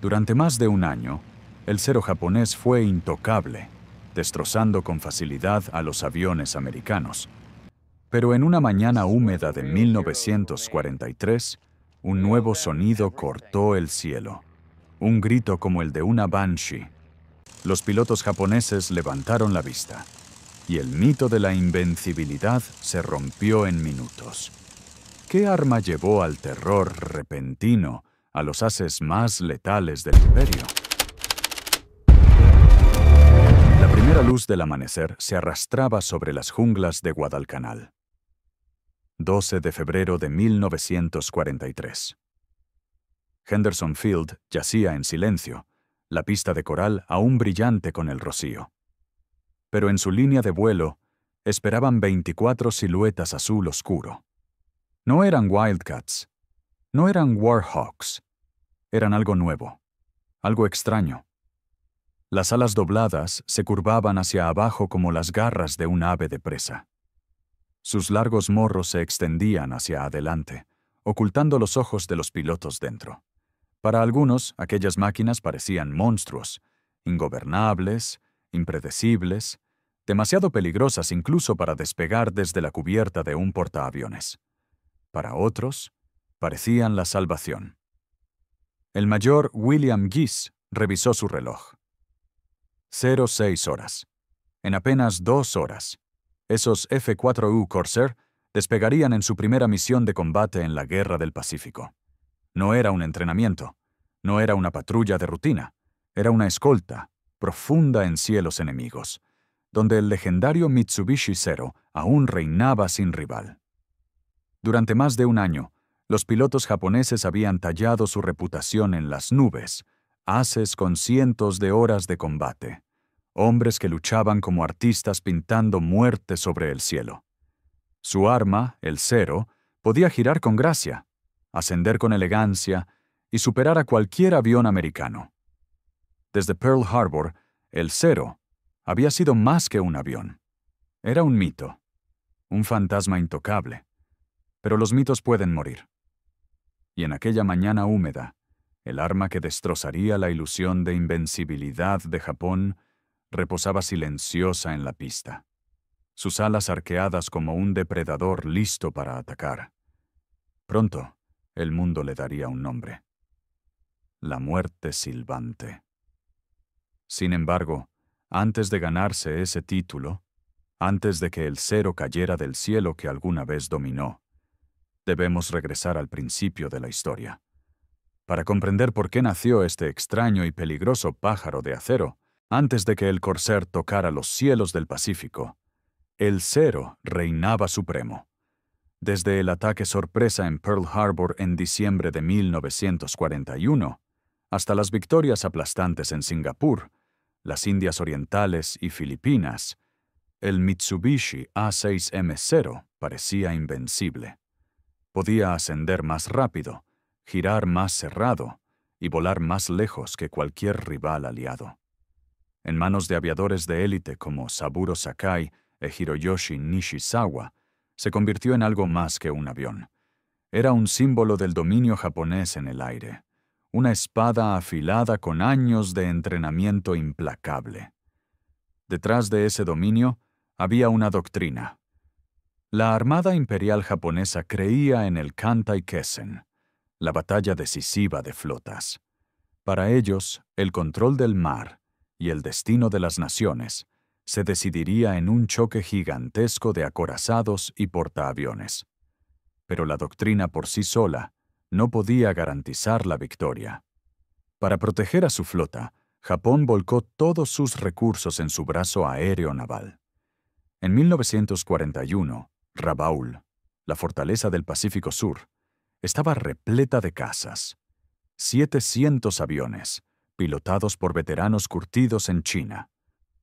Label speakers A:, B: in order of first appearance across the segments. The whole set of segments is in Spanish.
A: Durante más de un año, el cero japonés fue intocable, destrozando con facilidad a los aviones americanos. Pero en una mañana húmeda de 1943, un nuevo sonido cortó el cielo. Un grito como el de una banshee. Los pilotos japoneses levantaron la vista, y el mito de la invencibilidad se rompió en minutos. ¿Qué arma llevó al terror repentino a los haces más letales del imperio? La primera luz del amanecer se arrastraba sobre las junglas de Guadalcanal. 12 de febrero de 1943. Henderson Field yacía en silencio, la pista de coral aún brillante con el rocío. Pero en su línea de vuelo esperaban 24 siluetas azul oscuro. No eran Wildcats, no eran Warhawks, eran algo nuevo, algo extraño. Las alas dobladas se curvaban hacia abajo como las garras de un ave de presa. Sus largos morros se extendían hacia adelante, ocultando los ojos de los pilotos dentro. Para algunos, aquellas máquinas parecían monstruos, ingobernables, impredecibles, demasiado peligrosas incluso para despegar desde la cubierta de un portaaviones. Para otros, parecían la salvación. El mayor William Gies revisó su reloj. 06 horas. En apenas 2 horas, esos F-4U Corsair despegarían en su primera misión de combate en la Guerra del Pacífico. No era un entrenamiento, no era una patrulla de rutina, era una escolta, profunda en cielos enemigos, donde el legendario Mitsubishi Zero aún reinaba sin rival. Durante más de un año, los pilotos japoneses habían tallado su reputación en las nubes, haces con cientos de horas de combate, hombres que luchaban como artistas pintando muerte sobre el cielo. Su arma, el Zero, podía girar con gracia, ascender con elegancia y superar a cualquier avión americano. Desde Pearl Harbor, el Zero había sido más que un avión. Era un mito, un fantasma intocable. Pero los mitos pueden morir. Y en aquella mañana húmeda, el arma que destrozaría la ilusión de invencibilidad de Japón reposaba silenciosa en la pista, sus alas arqueadas como un depredador listo para atacar. Pronto, el mundo le daría un nombre: la muerte silbante. Sin embargo, antes de ganarse ese título, antes de que el Zero cayera del cielo que alguna vez dominó, debemos regresar al principio de la historia. Para comprender por qué nació este extraño y peligroso pájaro de acero, antes de que el Corsair tocara los cielos del Pacífico, el Zero reinaba supremo. Desde el ataque sorpresa en Pearl Harbor en diciembre de 1941, hasta las victorias aplastantes en Singapur, las Indias Orientales y Filipinas, el Mitsubishi A6M0 parecía invencible. Podía ascender más rápido, girar más cerrado y volar más lejos que cualquier rival aliado. En manos de aviadores de élite como Saburo Sakai e Hiroyoshi Nishizawa, se convirtió en algo más que un avión. Era un símbolo del dominio japonés en el aire, una espada afilada con años de entrenamiento implacable. Detrás de ese dominio había una doctrina. La Armada Imperial japonesa creía en el Kantai-Kessen, la batalla decisiva de flotas. Para ellos, el control del mar y el destino de las naciones se decidiría en un choque gigantesco de acorazados y portaaviones. Pero la doctrina por sí sola no podía garantizar la victoria. Para proteger a su flota, Japón volcó todos sus recursos en su brazo aéreo naval. En 1941, Rabaul, la fortaleza del Pacífico Sur, estaba repleta de cazas. 700 aviones, pilotados por veteranos curtidos en China.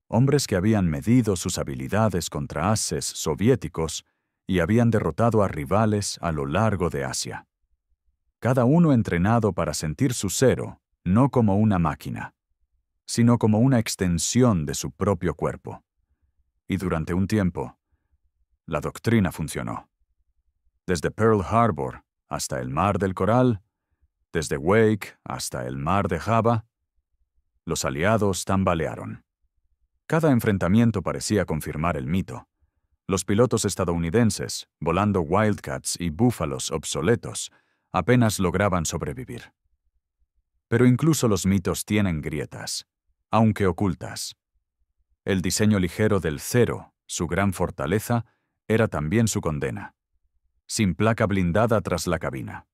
A: Hombres que habían medido sus habilidades contra haces soviéticos y habían derrotado a rivales a lo largo de Asia. Cada uno entrenado para sentir su Zero no como una máquina, sino como una extensión de su propio cuerpo. Y durante un tiempo, la doctrina funcionó. Desde Pearl Harbor hasta el Mar del Coral, Desde Wake hasta el mar de Java, los aliados tambalearon. Cada enfrentamiento parecía confirmar el mito. Los pilotos estadounidenses, volando Wildcats y Búfalos obsoletos, apenas lograban sobrevivir. Pero incluso los mitos tienen grietas, aunque ocultas. El diseño ligero del Zero, su gran fortaleza, era también su condena. Sin placa blindada tras la cabina.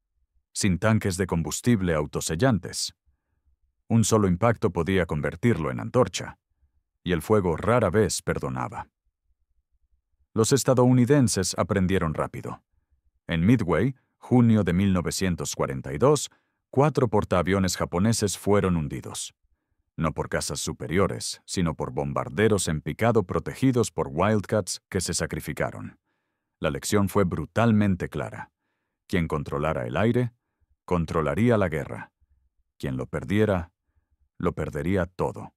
A: Sin tanques de combustible autosellantes. Un solo impacto podía convertirlo en antorcha, y el fuego rara vez perdonaba. Los estadounidenses aprendieron rápido. En Midway, junio de 1942, 4 portaaviones japoneses fueron hundidos. No por cazas superiores, sino por bombarderos en picado protegidos por Wildcats que se sacrificaron. La lección fue brutalmente clara. Quien controlara el aire, controlaría la guerra. Quien lo perdería todo.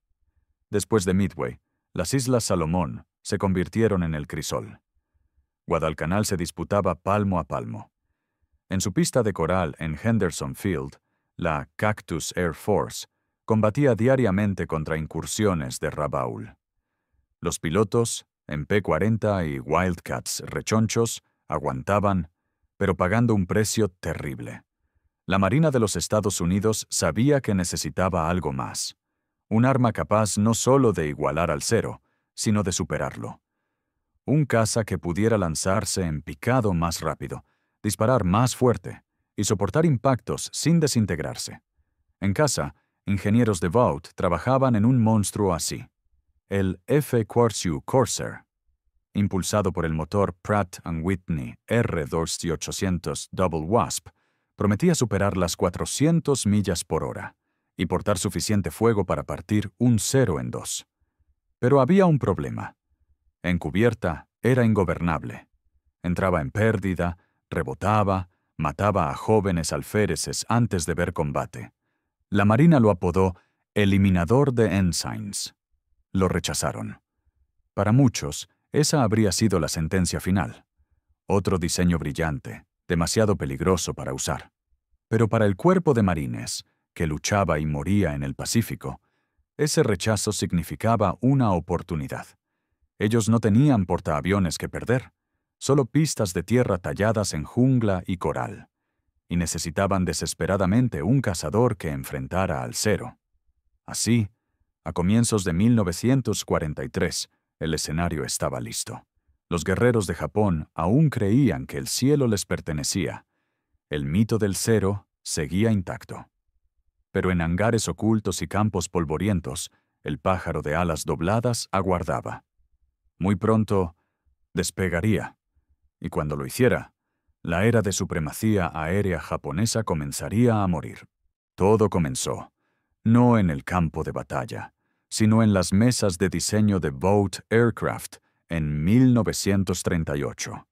A: Después de Midway, las Islas Salomón se convirtieron en el crisol. Guadalcanal se disputaba palmo a palmo. En su pista de coral en Henderson Field, la Cactus Air Force combatía diariamente contra incursiones de Rabaul. Los pilotos, en P-40 y Wildcats rechonchos, aguantaban, pero pagando un precio terrible. La Marina de los Estados Unidos sabía que necesitaba algo más. Un arma capaz no solo de igualar al Zero, sino de superarlo. Un caza que pudiera lanzarse en picado más rápido, disparar más fuerte y soportar impactos sin desintegrarse. En casa, ingenieros de Vought trabajaban en un monstruo así, el F-4U Corsair. Impulsado por el motor Pratt & Whitney R2800 Double Wasp, prometía superar las 400 millas por hora y portar suficiente fuego para partir un Zero en dos. Pero había un problema. En cubierta era ingobernable. Entraba en pérdida, rebotaba, mataba a jóvenes alféreces antes de ver combate. La Marina lo apodó Eliminador de Ensigns. Lo rechazaron. Para muchos, esa habría sido la sentencia final. Otro diseño brillante, demasiado peligroso para usar. Pero para el cuerpo de marines, que luchaba y moría en el Pacífico, ese rechazo significaba una oportunidad. Ellos no tenían portaaviones que perder, solo pistas de tierra talladas en jungla y coral, y necesitaban desesperadamente un cazador que enfrentara al Zero. Así, a comienzos de 1943, el escenario estaba listo. Los guerreros de Japón aún creían que el cielo les pertenecía. El mito del Zero seguía intacto. Pero en hangares ocultos y campos polvorientos, el pájaro de alas dobladas aguardaba. Muy pronto, despegaría, y cuando lo hiciera, la era de supremacía aérea japonesa comenzaría a morir. Todo comenzó, no en el campo de batalla, sino en las mesas de diseño de Vought Aircraft en 1938.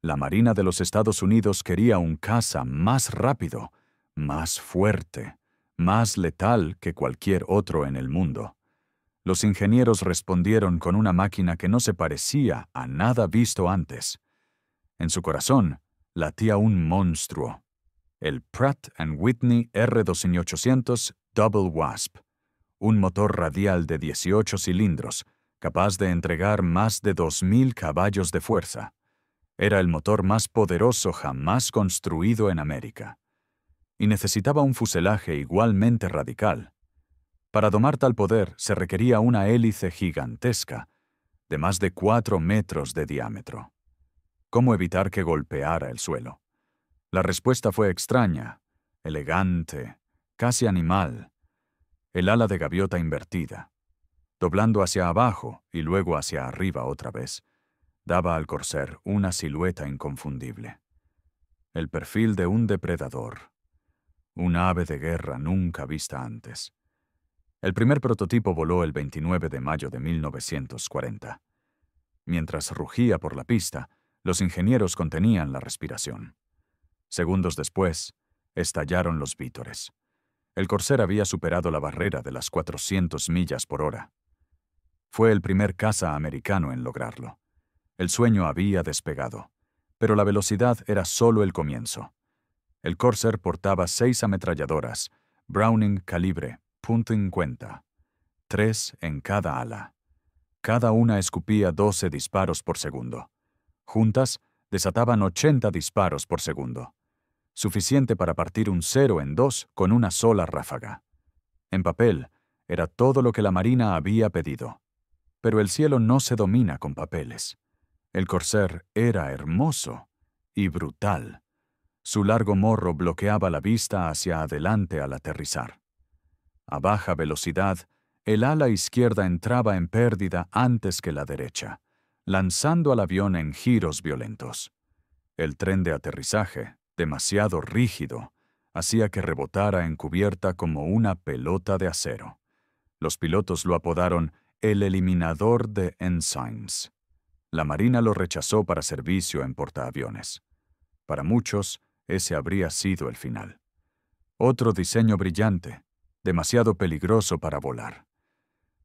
A: La Marina de los Estados Unidos quería un caza más rápido, más fuerte, más letal que cualquier otro en el mundo. Los ingenieros respondieron con una máquina que no se parecía a nada visto antes. En su corazón latía un monstruo, el Pratt & Whitney R2800 Double Wasp, un motor radial de 18 cilindros, capaz de entregar más de 2.000 caballos de fuerza. Era el motor más poderoso jamás construido en América. Y necesitaba un fuselaje igualmente radical. Para domar tal poder se requería una hélice gigantesca, de más de 4 metros de diámetro. ¿Cómo evitar que golpeara el suelo? La respuesta fue extraña, elegante, casi animal. El ala de gaviota invertida, doblando hacia abajo y luego hacia arriba otra vez, daba al Corsair una silueta inconfundible. El perfil de un depredador, un ave de guerra nunca vista antes. El primer prototipo voló el 29 de mayo de 1940. Mientras rugía por la pista, los ingenieros contenían la respiración. Segundos después, estallaron los vítores. El Corsair había superado la barrera de las 400 millas por hora. Fue el primer caza americano en lograrlo. El sueño había despegado, pero la velocidad era solo el comienzo. El Corsair portaba 6 ametralladoras, Browning calibre .50, 3 en cada ala. Cada una escupía 12 disparos por segundo. Juntas, desataban 80 disparos por segundo. Suficiente para partir un 0 en 2 con una sola ráfaga. En papel, era todo lo que la Marina había pedido. Pero el cielo no se domina con papeles. El Corsair era hermoso y brutal. Su largo morro bloqueaba la vista hacia adelante al aterrizar. A baja velocidad, el ala izquierda entraba en pérdida antes que la derecha, lanzando al avión en giros violentos. El tren de aterrizaje, demasiado rígido, hacía que rebotara en cubierta como una pelota de acero. Los pilotos lo apodaron el eliminador de Ensigns. La Marina lo rechazó para servicio en portaaviones. Para muchos, ese habría sido el final. Otro diseño brillante, demasiado peligroso para volar.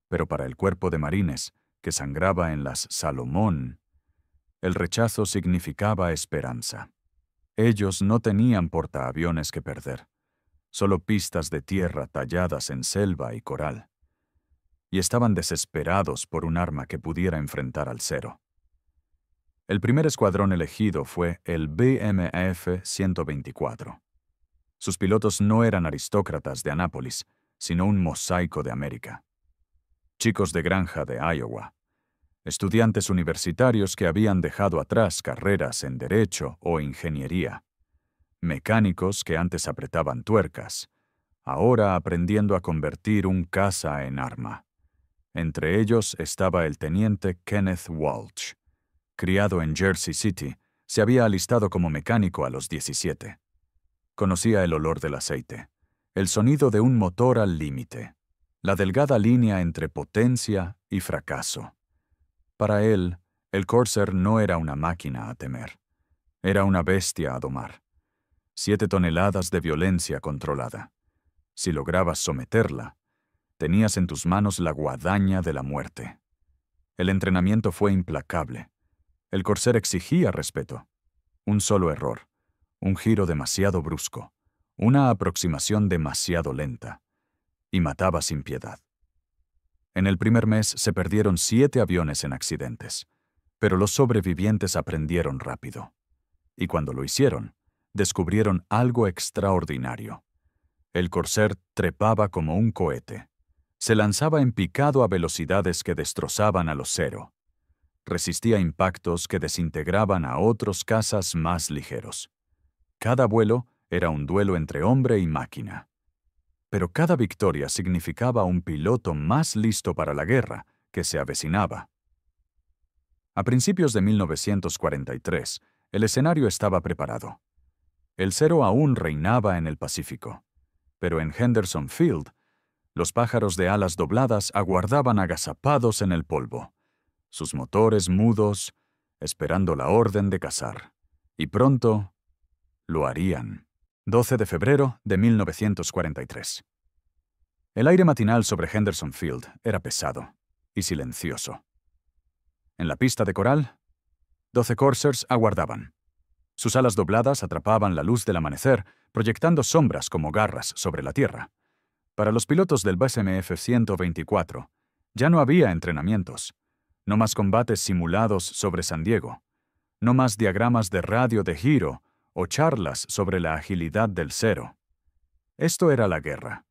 A: Pero para el cuerpo de marines, que sangraba en las Salomón, el rechazo significaba esperanza. Ellos no tenían portaaviones que perder, solo pistas de tierra talladas en selva y coral. Y estaban desesperados por un arma que pudiera enfrentar al cero. El primer escuadrón elegido fue el BMF-124. Sus pilotos no eran aristócratas de Anápolis, sino un mosaico de América. Chicos de granja de Iowa. Estudiantes universitarios que habían dejado atrás carreras en derecho o ingeniería. Mecánicos que antes apretaban tuercas, ahora aprendiendo a convertir un caza en arma. Entre ellos estaba el teniente Kenneth Walsh. Criado en Jersey City, se había alistado como mecánico a los 17. Conocía el olor del aceite, el sonido de un motor al límite, la delgada línea entre potencia y fracaso. Para él, el Corsair no era una máquina a temer. Era una bestia a domar. 7 toneladas de violencia controlada. Si lograbas someterla, tenías en tus manos la guadaña de la muerte. El entrenamiento fue implacable. El Corsair exigía respeto. Un solo error, un giro demasiado brusco, una aproximación demasiado lenta, y mataba sin piedad. En el primer mes se perdieron 7 aviones en accidentes, pero los sobrevivientes aprendieron rápido. Y cuando lo hicieron, descubrieron algo extraordinario. El Corsair trepaba como un cohete. Se lanzaba en picado a velocidades que destrozaban a los cero. Resistía impactos que desintegraban a otros cazas más ligeros. Cada vuelo era un duelo entre hombre y máquina. Pero cada victoria significaba un piloto más listo para la guerra que se avecinaba. A principios de 1943, el escenario estaba preparado. El cero aún reinaba en el Pacífico, pero en Henderson Field, los pájaros de alas dobladas aguardaban agazapados en el polvo, sus motores mudos, esperando la orden de cazar. Y pronto lo harían. 12 de febrero de 1943. El aire matinal sobre Henderson Field era pesado y silencioso. En la pista de coral, 12 Corsairs aguardaban. Sus alas dobladas atrapaban la luz del amanecer, proyectando sombras como garras sobre la tierra. Para los pilotos del BMF-124, ya no había entrenamientos, no más combates simulados sobre San Diego, no más diagramas de radio de giro o charlas sobre la agilidad del cero. Esto era la guerra,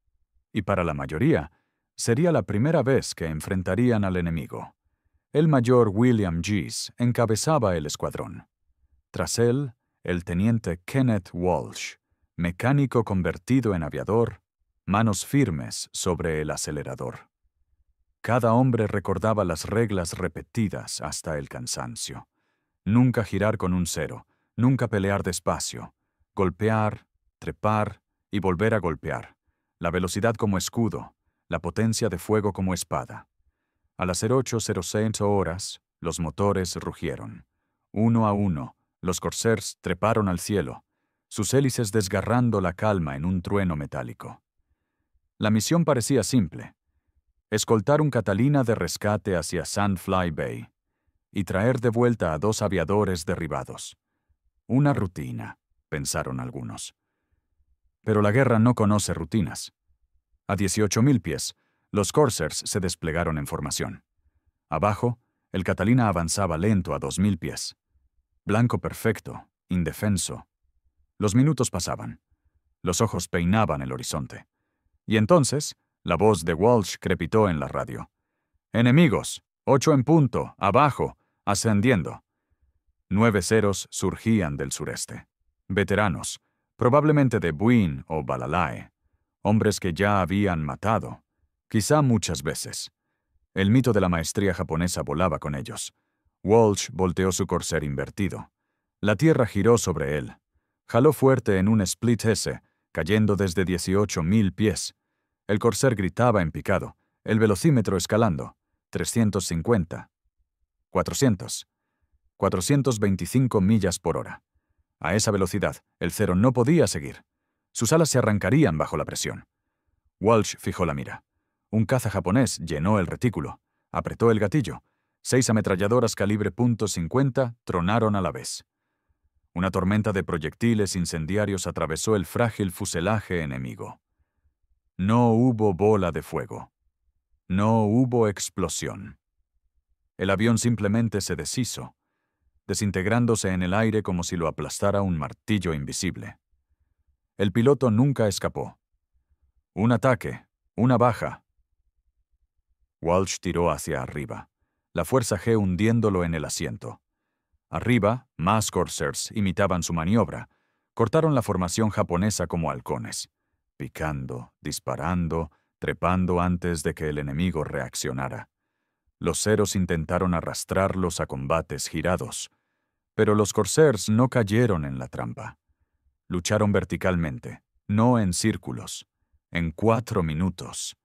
A: y para la mayoría, sería la primera vez que enfrentarían al enemigo. El mayor William Gies encabezaba el escuadrón. Tras él, el teniente Kenneth Walsh, mecánico convertido en aviador, manos firmes sobre el acelerador. Cada hombre recordaba las reglas repetidas hasta el cansancio. Nunca girar con un cero, nunca pelear despacio, golpear, trepar y volver a golpear, la velocidad como escudo, la potencia de fuego como espada. A las 08:06 horas, los motores rugieron. Uno a uno, los Corsairs treparon al cielo, sus hélices desgarrando la calma en un trueno metálico. La misión parecía simple: escoltar un Catalina de rescate hacia Sandfly Bay y traer de vuelta a 2 aviadores derribados. Una rutina, pensaron algunos. Pero la guerra no conoce rutinas. A 18.000 pies, los Corsairs se desplegaron en formación. Abajo, el Catalina avanzaba lento a 2.000 pies. Blanco perfecto, indefenso. Los minutos pasaban. Los ojos peinaban el horizonte. Y entonces, la voz de Walsh crepitó en la radio. «Enemigos, 8 en punto, abajo, ascendiendo». 9 ceros surgían del sureste. Veteranos, probablemente de Buin o Balalae. Hombres que ya habían matado, quizá muchas veces. El mito de la maestría japonesa volaba con ellos. Walsh volteó su corcel invertido. La tierra giró sobre él. Jaló fuerte en un split S, cayendo desde 18.000 pies. El corcel gritaba en picado, el velocímetro escalando. 350. 400. 425 millas por hora. A esa velocidad, el cero no podía seguir. Sus alas se arrancarían bajo la presión. Walsh fijó la mira. Un caza japonés llenó el retículo. Apretó el gatillo. 6 ametralladoras calibre .50 tronaron a la vez. Una tormenta de proyectiles incendiarios atravesó el frágil fuselaje enemigo. No hubo bola de fuego. No hubo explosión. El avión simplemente se deshizo, desintegrándose en el aire como si lo aplastara un martillo invisible. El piloto nunca escapó. Un ataque, una baja. Walsh tiró hacia arriba, la fuerza G hundiéndolo en el asiento. Arriba, más Corsairs imitaban su maniobra. Cortaron la formación japonesa como halcones, picando, disparando, trepando antes de que el enemigo reaccionara. Los ceros intentaron arrastrarlos a combates girados, pero los Corsairs no cayeron en la trampa. Lucharon verticalmente, no en círculos. En 4 minutos,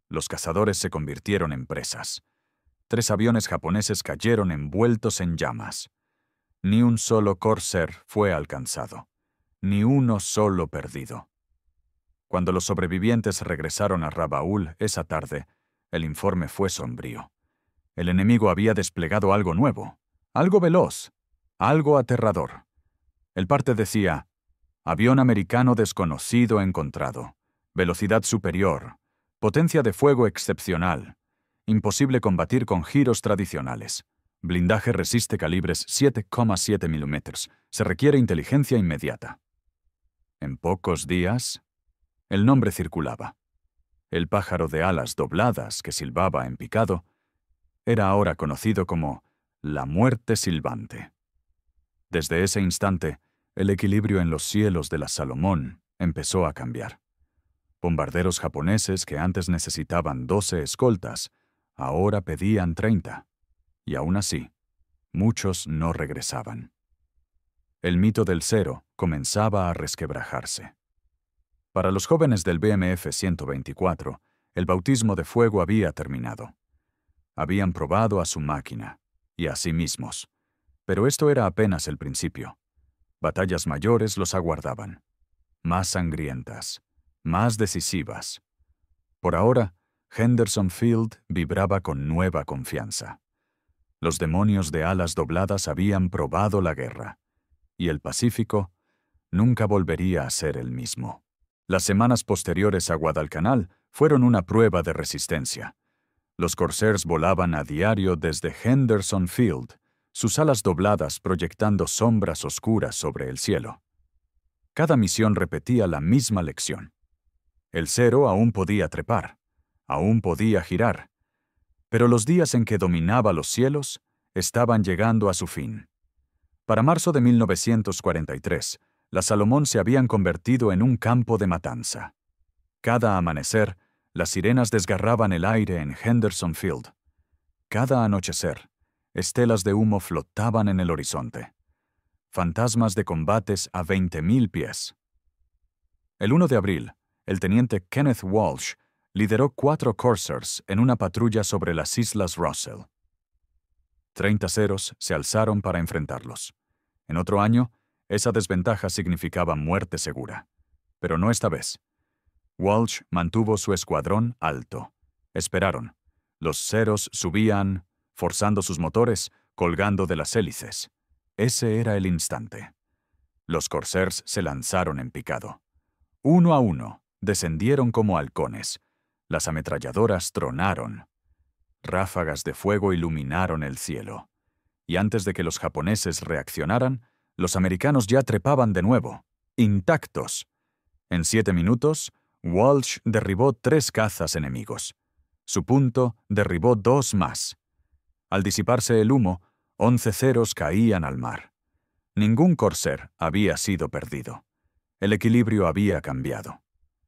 A: los cazadores se convirtieron en presas. 3 aviones japoneses cayeron envueltos en llamas. Ni un solo Corsair fue alcanzado, ni uno solo perdido. Cuando los sobrevivientes regresaron a Rabaul esa tarde, el informe fue sombrío. El enemigo había desplegado algo nuevo, algo veloz, algo aterrador. El parte decía: avión americano desconocido encontrado, velocidad superior, potencia de fuego excepcional, imposible combatir con giros tradicionales. Blindaje resiste calibres 7,7 milímetros. Se requiere inteligencia inmediata. En pocos días, el nombre circulaba. El pájaro de alas dobladas que silbaba en picado era ahora conocido como la muerte silbante. Desde ese instante, el equilibrio en los cielos de la Salomón empezó a cambiar. Bombarderos japoneses que antes necesitaban 12 escoltas, ahora pedían 30. Y aún así, muchos no regresaban. El mito del cero comenzaba a resquebrajarse. Para los jóvenes del BMF 124, el bautismo de fuego había terminado. Habían probado a su máquina y a sí mismos. Pero esto era apenas el principio. Batallas mayores los aguardaban. Más sangrientas, más decisivas. Por ahora, Henderson Field vibraba con nueva confianza. Los demonios de alas dobladas habían probado la guerra, y el Pacífico nunca volvería a ser el mismo. Las semanas posteriores a Guadalcanal fueron una prueba de resistencia. Los Corsairs volaban a diario desde Henderson Field, sus alas dobladas proyectando sombras oscuras sobre el cielo. Cada misión repetía la misma lección. El cero aún podía trepar, aún podía girar, pero los días en que dominaba los cielos estaban llegando a su fin. Para marzo de 1943, las Salomón se habían convertido en un campo de matanza. Cada amanecer, las sirenas desgarraban el aire en Henderson Field. Cada anochecer, estelas de humo flotaban en el horizonte. Fantasmas de combates a 20.000 pies. El 1 de abril, el teniente Kenneth Walsh lideró 4 Corsairs en una patrulla sobre las Islas Russell. 30 ceros se alzaron para enfrentarlos. En otro año, esa desventaja significaba muerte segura. Pero no esta vez. Walsh mantuvo su escuadrón alto. Esperaron. Los ceros subían, forzando sus motores, colgando de las hélices. Ese era el instante. Los Corsairs se lanzaron en picado. uno a uno, descendieron como halcones. Las ametralladoras tronaron. Ráfagas de fuego iluminaron el cielo. Y antes de que los japoneses reaccionaran, los americanos ya trepaban de nuevo, intactos. En 7 minutos, Walsh derribó 3 cazas enemigos. Su punto derribó 2 más. Al disiparse el humo, 11 ceros caían al mar. Ningún corsair había sido perdido. El equilibrio había cambiado.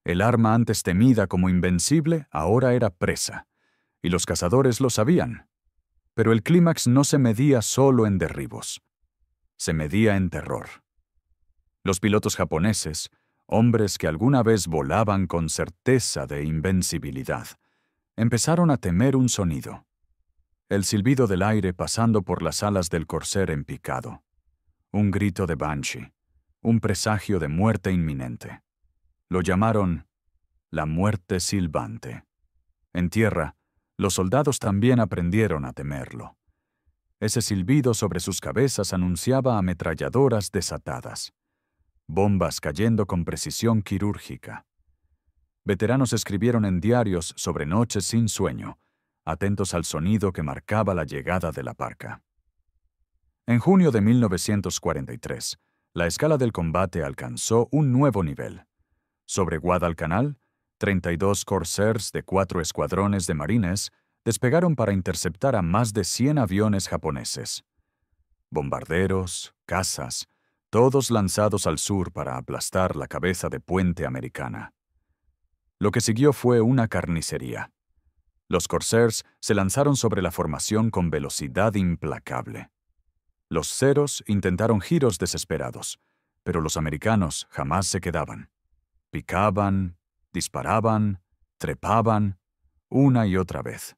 A: El arma antes temida como invencible ahora era presa, y los cazadores lo sabían. Pero el clímax no se medía solo en derribos. Se medía en terror. Los pilotos japoneses, hombres que alguna vez volaban con certeza de invencibilidad, empezaron a temer un sonido. El silbido del aire pasando por las alas del corsair en picado. Un grito de banshee, un presagio de muerte inminente. Lo llamaron la muerte silbante. En tierra, los soldados también aprendieron a temerlo. Ese silbido sobre sus cabezas anunciaba ametralladoras desatadas, bombas cayendo con precisión quirúrgica. Veteranos escribieron en diarios sobre noches sin sueño, atentos al sonido que marcaba la llegada de la parca. En junio de 1943, la escala del combate alcanzó un nuevo nivel. Sobre Guadalcanal, 32 corsairs de 4 escuadrones de marines despegaron para interceptar a más de 100 aviones japoneses. Bombarderos, cazas, todos lanzados al sur para aplastar la cabeza de puente americana. Lo que siguió fue una carnicería. Los corsairs se lanzaron sobre la formación con velocidad implacable. Los ceros intentaron giros desesperados, pero los americanos jamás se quedaban. Picaban, disparaban, trepaban, una y otra vez.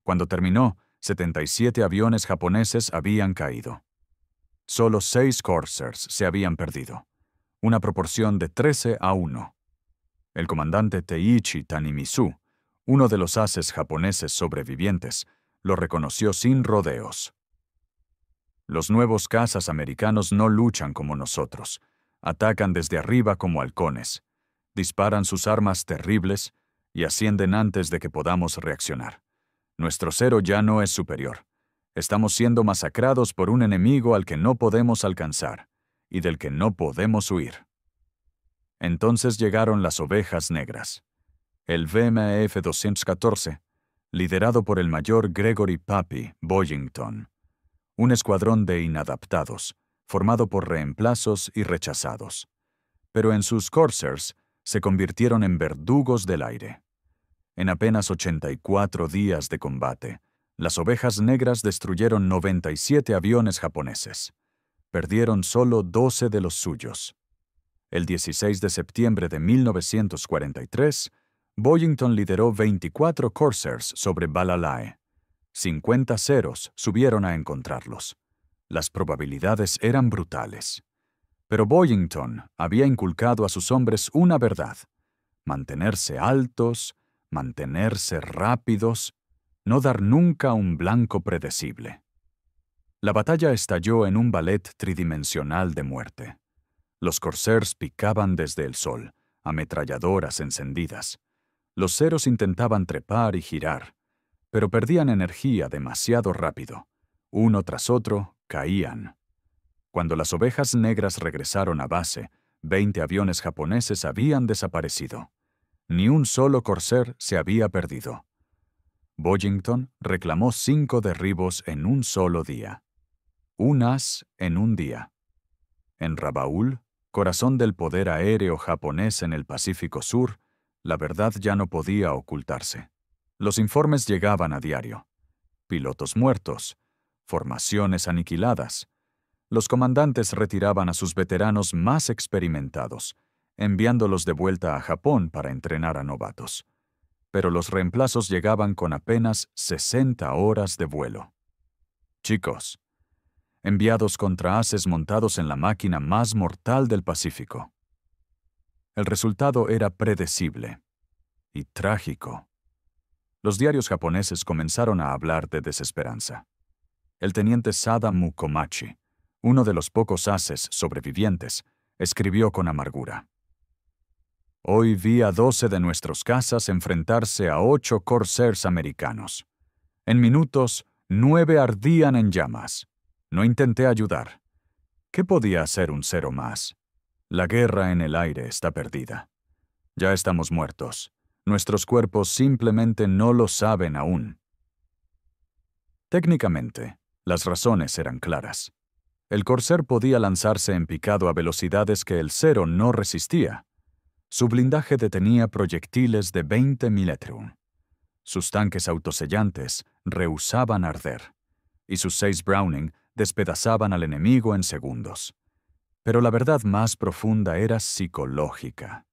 A: Cuando terminó, 77 aviones japoneses habían caído. Solo 6 corsairs se habían perdido, una proporción de 13 a 1. El comandante Teiichi Tanimizu, uno de los ases japoneses sobrevivientes, lo reconoció sin rodeos. Los nuevos cazas americanos no luchan como nosotros. Atacan desde arriba como halcones. Disparan sus armas terribles y ascienden antes de que podamos reaccionar. Nuestro cero ya no es superior. Estamos siendo masacrados por un enemigo al que no podemos alcanzar y del que no podemos huir. Entonces llegaron las ovejas negras. El VMAF 214, liderado por el mayor Gregory "Papi" Boyington. Un escuadrón de inadaptados, formado por reemplazos y rechazados. Pero en sus corsairs se convirtieron en verdugos del aire. En apenas 84 días de combate, las ovejas negras destruyeron 97 aviones japoneses. Perdieron solo 12 de los suyos. El 16 de septiembre de 1943, Boyington lideró 24 corsairs sobre Balalae. 50 ceros subieron a encontrarlos. Las probabilidades eran brutales. Pero Boyington había inculcado a sus hombres una verdad: mantenerse altos, mantenerse rápidos, no dar nunca un blanco predecible. La batalla estalló en un ballet tridimensional de muerte. Los corsairs picaban desde el sol, ametralladoras encendidas. Los ceros intentaban trepar y girar, pero perdían energía demasiado rápido. Uno tras otro, caían. Cuando las ovejas negras regresaron a base, 20 aviones japoneses habían desaparecido. Ni un solo corsair se había perdido. Boyington reclamó 5 derribos en un solo día. Un as en un día. En Rabaul, corazón del poder aéreo japonés en el Pacífico Sur, la verdad ya no podía ocultarse. Los informes llegaban a diario. Pilotos muertos, formaciones aniquiladas. Los comandantes retiraban a sus veteranos más experimentados, enviándolos de vuelta a Japón para entrenar a novatos. Pero los reemplazos llegaban con apenas 60 horas de vuelo. Chicos, enviados contra ases montados en la máquina más mortal del Pacífico. El resultado era predecible y trágico. Los diarios japoneses comenzaron a hablar de desesperanza. El teniente Sada Mukomachi, uno de los pocos ases sobrevivientes, escribió con amargura: Hoy vi a 12 de nuestros cazas enfrentarse a 8 Corsairs americanos. En minutos, 9 ardían en llamas. No intenté ayudar. ¿Qué podía hacer un cero más? La guerra en el aire está perdida. Ya estamos muertos. Nuestros cuerpos simplemente no lo saben aún. Técnicamente, las razones eran claras. El Corsair podía lanzarse en picado a velocidades que el cero no resistía. Su blindaje detenía proyectiles de 20 milletrum. Sus tanques autosellantes rehusaban arder, y sus 6 Browning despedazaban al enemigo en segundos. Pero la verdad más profunda era psicológica.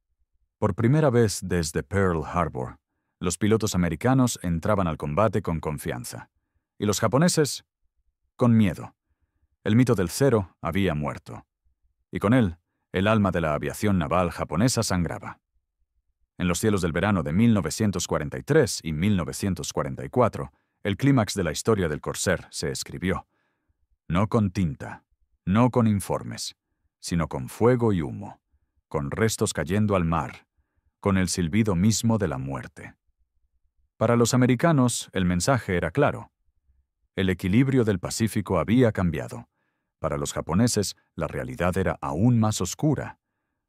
A: Por primera vez desde Pearl Harbor, los pilotos americanos entraban al combate con confianza, y los japoneses con miedo. El mito del cero había muerto, y con él, el alma de la aviación naval japonesa sangraba. En los cielos del verano de 1943 y 1944, el clímax de la historia del Corsair se escribió. No con tinta, no con informes, sino con fuego y humo, con restos cayendo al mar, con el silbido mismo de la muerte. Para los americanos, el mensaje era claro. El equilibrio del Pacífico había cambiado. Para los japoneses, la realidad era aún más oscura.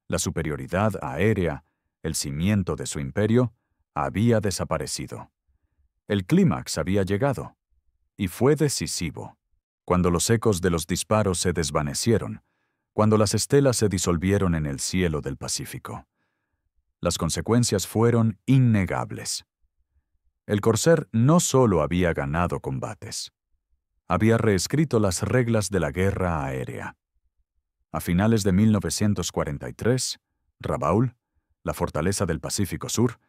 A: La superioridad aérea, el cimiento de su imperio, había desaparecido. El clímax había llegado, y fue decisivo. Cuando los ecos de los disparos se desvanecieron, cuando las estelas se disolvieron en el cielo del Pacífico. Las consecuencias fueron innegables. El Corsair no solo había ganado combates, había reescrito las reglas de la guerra aérea. A finales de 1943, Rabaul, la fortaleza del Pacífico Sur,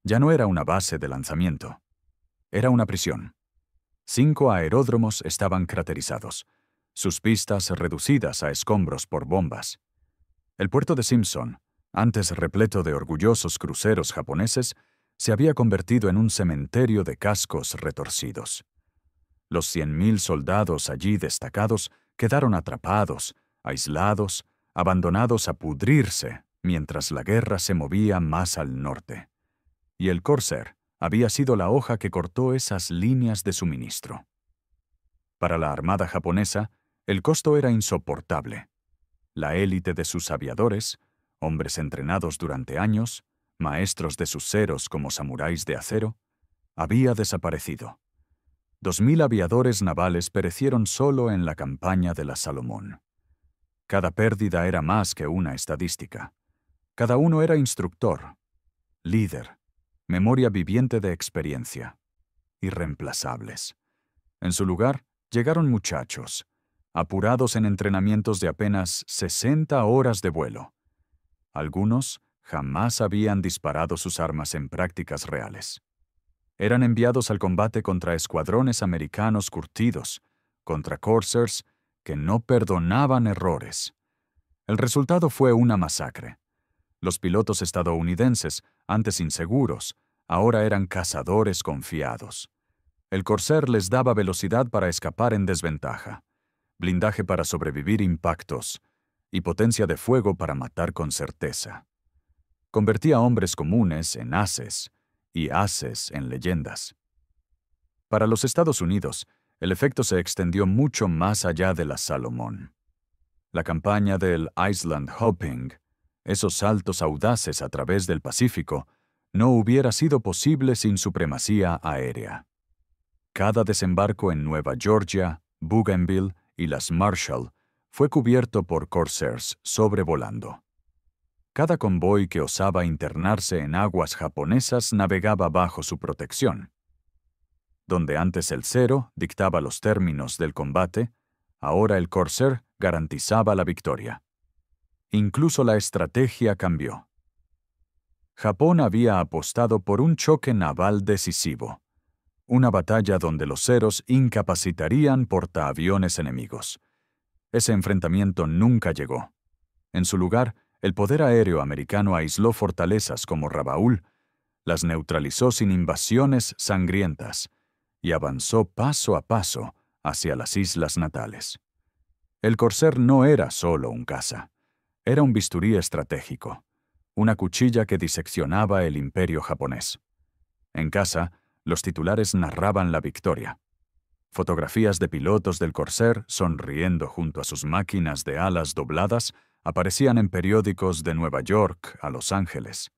A: ya no era una base de lanzamiento. Era una prisión. 5 aeródromos estaban craterizados, sus pistas reducidas a escombros por bombas. El puerto de Simpson, antes repleto de orgullosos cruceros japoneses, se había convertido en un cementerio de cascos retorcidos. Los 100.000 soldados allí destacados quedaron atrapados, aislados, abandonados a pudrirse mientras la guerra se movía más al norte. Y el Corsair había sido la hoja que cortó esas líneas de suministro. Para la armada japonesa, el costo era insoportable. La élite de sus aviadores, hombres entrenados durante años, maestros de sus ceros como samuráis de acero, había desaparecido. 2.000 aviadores navales perecieron solo en la campaña de la Salomón. Cada pérdida era más que una estadística. Cada uno era instructor, líder, memoria viviente de experiencia, irreemplazables. En su lugar, llegaron muchachos, apurados en entrenamientos de apenas 60 horas de vuelo. Algunos jamás habían disparado sus armas en prácticas reales. Eran enviados al combate contra escuadrones americanos curtidos, contra Corsairs que no perdonaban errores. El resultado fue una masacre. Los pilotos estadounidenses, antes inseguros, ahora eran cazadores confiados. El Corsair les daba velocidad para escapar en desventaja, blindaje para sobrevivir impactos y potencia de fuego para matar con certeza. Convertía hombres comunes en ases y ases en leyendas. Para los Estados Unidos, el efecto se extendió mucho más allá de la Salomón. La campaña del Island Hopping, esos saltos audaces a través del Pacífico, no hubiera sido posible sin supremacía aérea. Cada desembarco en Nueva Georgia, Bougainville y las Marshall fue cubierto por Corsairs sobrevolando. Cada convoy que osaba internarse en aguas japonesas navegaba bajo su protección. Donde antes el cero dictaba los términos del combate, ahora el Corsair garantizaba la victoria. Incluso la estrategia cambió. Japón había apostado por un choque naval decisivo, una batalla donde los ceros incapacitarían portaaviones enemigos. Ese enfrentamiento nunca llegó. En su lugar, el poder aéreo americano aisló fortalezas como Rabaul, las neutralizó sin invasiones sangrientas y avanzó paso a paso hacia las islas natales. El Corsair no era solo un caza, era un bisturí estratégico, una cuchilla que diseccionaba el imperio japonés. En casa, los titulares narraban la victoria. Fotografías de pilotos del Corsair sonriendo junto a sus máquinas de alas dobladas aparecían en periódicos de Nueva York a Los Ángeles.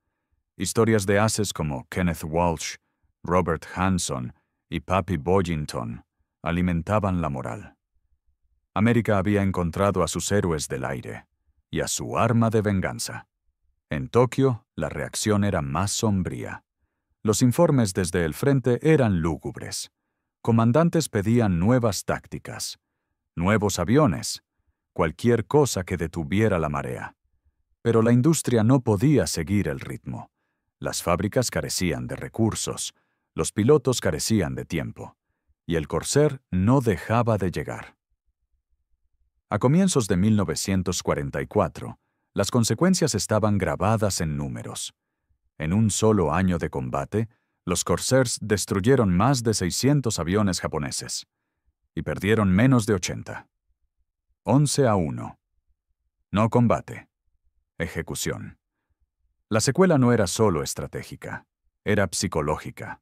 A: Historias de ases como Kenneth Walsh, Robert Hanson y Pappy Boyington alimentaban la moral. América había encontrado a sus héroes del aire y a su arma de venganza. En Tokio, la reacción era más sombría. Los informes desde el frente eran lúgubres. Comandantes pedían nuevas tácticas, nuevos aviones, cualquier cosa que detuviera la marea. Pero la industria no podía seguir el ritmo. Las fábricas carecían de recursos, los pilotos carecían de tiempo, y el Corsair no dejaba de llegar. A comienzos de 1944, las consecuencias estaban grabadas en números. En un solo año de combate, los Corsairs destruyeron más de 600 aviones japoneses y perdieron menos de 80. 11-1. No combate. Ejecución. La secuela no era solo estratégica, era psicológica.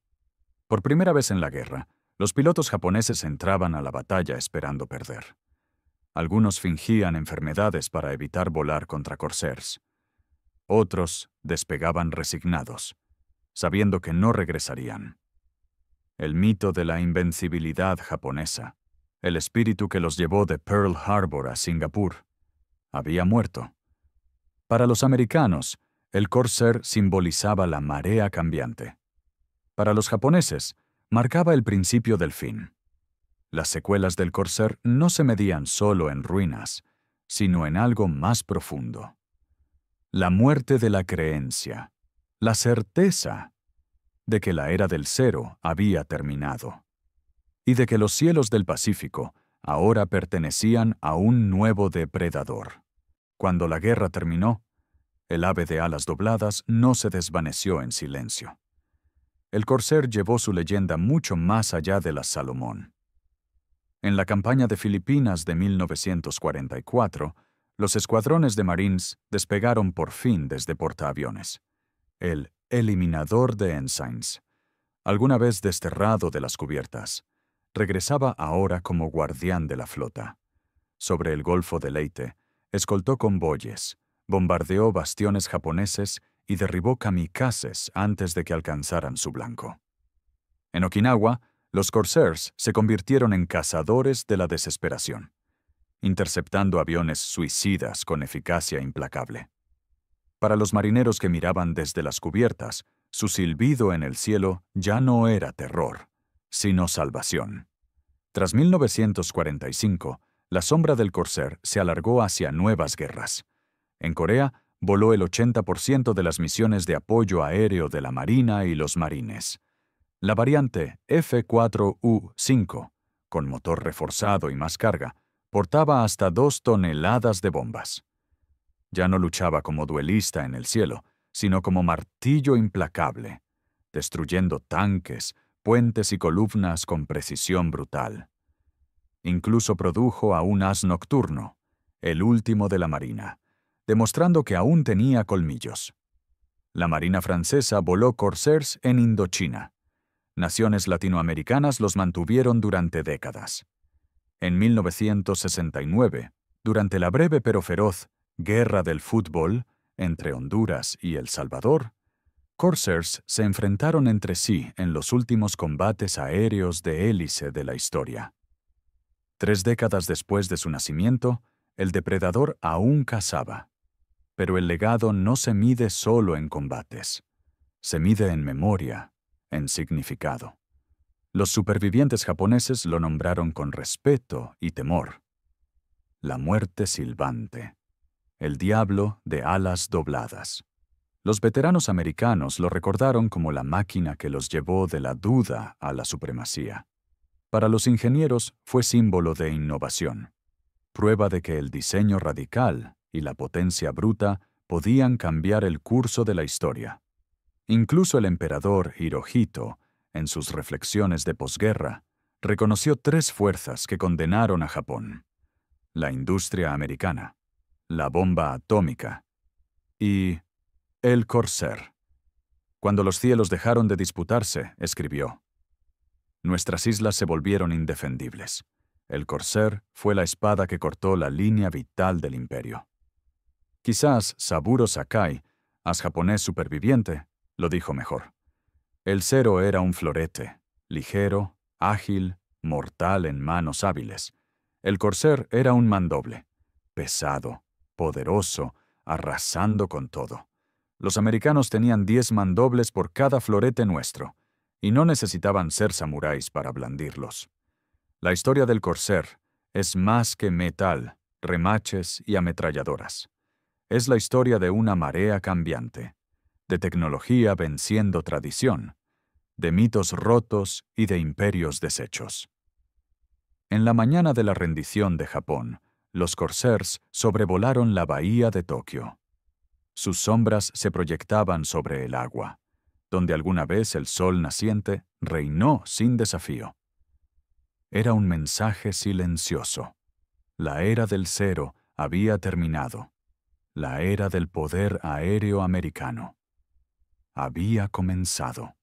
A: Por primera vez en la guerra, los pilotos japoneses entraban a la batalla esperando perder. Algunos fingían enfermedades para evitar volar contra Corsairs. Otros despegaban resignados, sabiendo que no regresarían. El mito de la invencibilidad japonesa, el espíritu que los llevó de Pearl Harbor a Singapur, había muerto. Para los americanos, el Corsair simbolizaba la marea cambiante. Para los japoneses, marcaba el principio del fin. Las secuelas del Corsair no se medían solo en ruinas, sino en algo más profundo. La muerte de la creencia, la certeza de que la era del cero había terminado, y de que los cielos del Pacífico ahora pertenecían a un nuevo depredador. Cuando la guerra terminó, el ave de alas dobladas no se desvaneció en silencio. El Corsair llevó su leyenda mucho más allá de las Salomón. En la campaña de Filipinas de 1944, los escuadrones de Marines despegaron por fin desde portaaviones. El eliminador de Ensigns, alguna vez desterrado de las cubiertas, regresaba ahora como guardián de la flota. Sobre el Golfo de Leyte, escoltó convoyes, bombardeó bastiones japoneses y derribó kamikazes antes de que alcanzaran su blanco. En Okinawa, los Corsairs se convirtieron en cazadores de la desesperación, interceptando aviones suicidas con eficacia implacable. Para los marineros que miraban desde las cubiertas, su silbido en el cielo ya no era terror, sino salvación. Tras 1945, la sombra del Corsair se alargó hacia nuevas guerras. En Corea, voló el 80% de las misiones de apoyo aéreo de la Marina y los marines. La variante F-4U-5, con motor reforzado y más carga, portaba hasta 2 toneladas de bombas. Ya no luchaba como duelista en el cielo, sino como martillo implacable, destruyendo tanques, puentes y columnas con precisión brutal. Incluso produjo a un as nocturno, el último de la Marina, demostrando que aún tenía colmillos. La Marina francesa voló Corsairs en Indochina. Naciones latinoamericanas los mantuvieron durante décadas. En 1969, durante la breve pero feroz Guerra del Fútbol entre Honduras y El Salvador, Corsairs se enfrentaron entre sí en los últimos combates aéreos de hélice de la historia. 3 décadas después de su nacimiento, el depredador aún cazaba. Pero el legado no se mide solo en combates. Se mide en memoria, en significado. Los supervivientes japoneses lo nombraron con respeto y temor. La muerte silbante. El diablo de alas dobladas. Los veteranos americanos lo recordaron como la máquina que los llevó de la duda a la supremacía. Para los ingenieros fue símbolo de innovación, prueba de que el diseño radical y la potencia bruta podían cambiar el curso de la historia. Incluso el emperador Hirohito, en sus reflexiones de posguerra, reconoció 3 fuerzas que condenaron a Japón: la industria americana, la bomba atómica y El Corsair. Cuando los cielos dejaron de disputarse, escribió, nuestras islas se volvieron indefendibles. El Corsair fue la espada que cortó la línea vital del imperio. Quizás Saburo Sakai, as japonés superviviente, lo dijo mejor. El Zero era un florete, ligero, ágil, mortal en manos hábiles. El Corsair era un mandoble, pesado, poderoso, arrasando con todo. Los americanos tenían 10 mandobles por cada florete nuestro, y no necesitaban ser samuráis para blandirlos. La historia del Corsair es más que metal, remaches y ametralladoras. Es la historia de una marea cambiante, de tecnología venciendo tradición, de mitos rotos y de imperios deshechos. En la mañana de la rendición de Japón, los Corsairs sobrevolaron la bahía de Tokio. Sus sombras se proyectaban sobre el agua, donde alguna vez el sol naciente reinó sin desafío. Era un mensaje silencioso. La era del Zero había terminado. La era del poder aéreo americano había comenzado.